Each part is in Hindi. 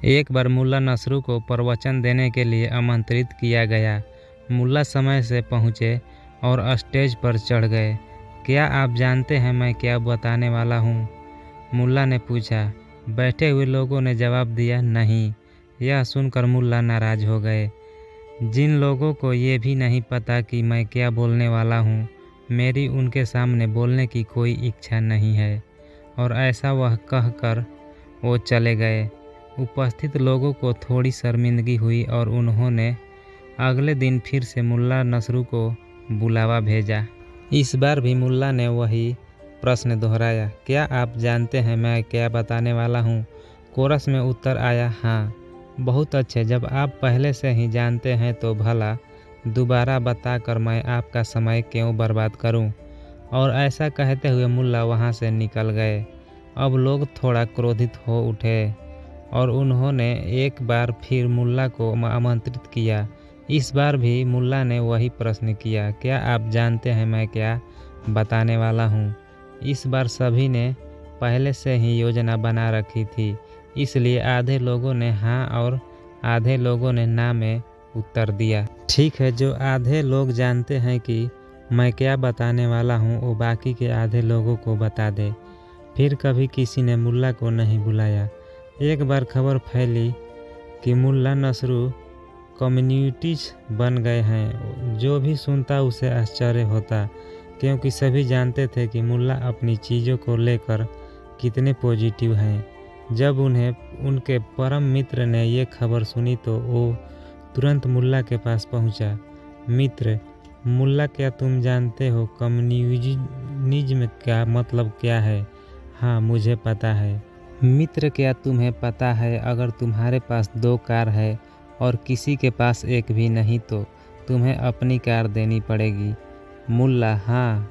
एक बार मुल्ला नसरू को प्रवचन देने के लिए आमंत्रित किया गया। मुल्ला समय से पहुँचे और स्टेज पर चढ़ गए। क्या आप जानते हैं मैं क्या बताने वाला हूँ? मुल्ला ने पूछा। बैठे हुए लोगों ने जवाब दिया, नहीं। यह सुनकर मुल्ला नाराज हो गए। जिन लोगों को ये भी नहीं पता कि मैं क्या बोलने वाला हूँ, मेरी उनके सामने बोलने की कोई इच्छा नहीं है। और ऐसा वह कहकर वो चले गए। उपस्थित लोगों को थोड़ी शर्मिंदगी हुई और उन्होंने अगले दिन फिर से मुल्ला नसरू को बुलावा भेजा। इस बार भी मुल्ला ने वही प्रश्न दोहराया, क्या आप जानते हैं मैं क्या बताने वाला हूँ? कोरस में उत्तर आया, हाँ। बहुत अच्छे, जब आप पहले से ही जानते हैं तो भला दोबारा बताकर मैं आपका समय क्यों बर्बाद करूं? और ऐसा कहते हुए मुल्ला वहां से निकल गए। अब लोग थोड़ा क्रोधित हो उठे और उन्होंने एक बार फिर मुल्ला को आमंत्रित किया। इस बार भी मुल्ला ने वही प्रश्न किया, क्या आप जानते हैं मैं क्या बताने वाला हूँ? इस बार सभी ने पहले से ही योजना बना रखी थी, इसलिए आधे लोगों ने हाँ और आधे लोगों ने ना में उत्तर दिया। ठीक है, जो आधे लोग जानते हैं कि मैं क्या बताने वाला हूँ वो बाकी के आधे लोगों को बता दे। फिर कभी किसी ने मुल्ला को नहीं बुलाया। एक बार खबर फैली कि मुल्ला नसरू कम्युनिटीज बन गए हैं। जो भी सुनता उसे आश्चर्य होता, क्योंकि सभी जानते थे कि मुल्ला अपनी चीज़ों को लेकर कितने पॉजिटिव हैं। जब उन्हें उनके परम मित्र ने ये खबर सुनी तो वो तुरंत मुल्ला के पास पहुंचा। मित्र, मुल्ला, क्या तुम जानते हो कम्युनिज्म का मतलब क्या है? हाँ, मुझे पता है। मित्र, क्या तुम्हें पता है अगर तुम्हारे पास 2 कार है और किसी के पास एक भी नहीं तो तुम्हें अपनी कार देनी पड़ेगी? मुल्ला, हाँ,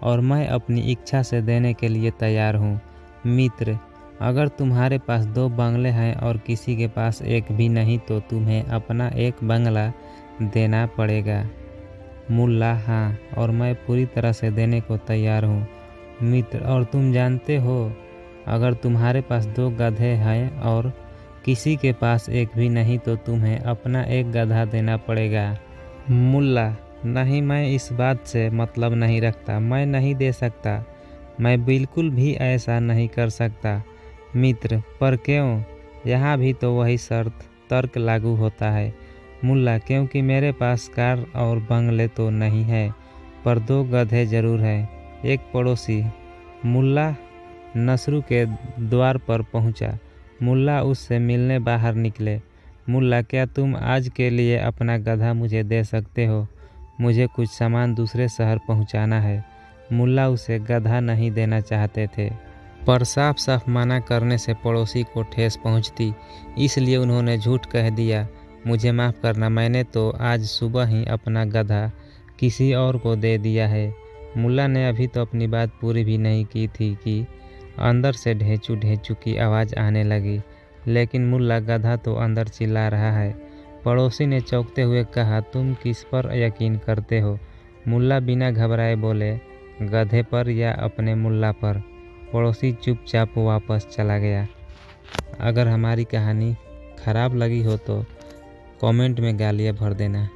और मैं अपनी इच्छा से देने के लिए तैयार हूँ। मित्र, अगर तुम्हारे पास 2 बंगले हैं और किसी के पास एक भी नहीं तो तुम्हें अपना एक बंगला देना पड़ेगा। मुल्ला, हाँ, और मैं पूरी तरह से देने को तैयार हूँ। मित्र, और तुम जानते हो अगर तुम्हारे पास 2 गधे हैं और किसी के पास एक भी नहीं तो तुम्हें अपना एक गधा देना पड़ेगा। मुल्ला, नहीं, मैं इस बात से मतलब नहीं रखता, मैं नहीं दे सकता, मैं बिल्कुल भी ऐसा नहीं कर सकता। मित्र, पर क्यों? यहाँ भी तो वही तर्क लागू होता है। मुल्ला, क्योंकि मेरे पास कार और बंगले तो नहीं है, पर 2 गधे जरूर हैं। एक पड़ोसी मुल्ला नसरू के द्वार पर पहुँचा। मुल्ला उससे मिलने बाहर निकले। मुल्ला, क्या तुम आज के लिए अपना गधा मुझे दे सकते हो? मुझे कुछ सामान दूसरे शहर पहुँचाना है। मुल्ला उसे गधा नहीं देना चाहते थे, पर साफ साफ मना करने से पड़ोसी को ठेस पहुंचती, इसलिए उन्होंने झूठ कह दिया। मुझे माफ़ करना, मैंने तो आज सुबह ही अपना गधा किसी और को दे दिया है। मुल्ला ने अभी तो अपनी बात पूरी भी नहीं की थी कि अंदर से ढेंचू ढेंचू की आवाज़ आने लगी। लेकिन मुल्ला, गधा तो अंदर चिल्ला रहा है। पड़ोसी ने चौंकते हुए कहा, तुम किस पर यकीन करते हो? मुल्ला बिना घबराए बोले, गधे पर या अपने मुल्ला पर। पड़ोसी चुपचाप वापस चला गया। अगर हमारी कहानी खराब लगी हो तो कमेंट में गालियाँ भर देना।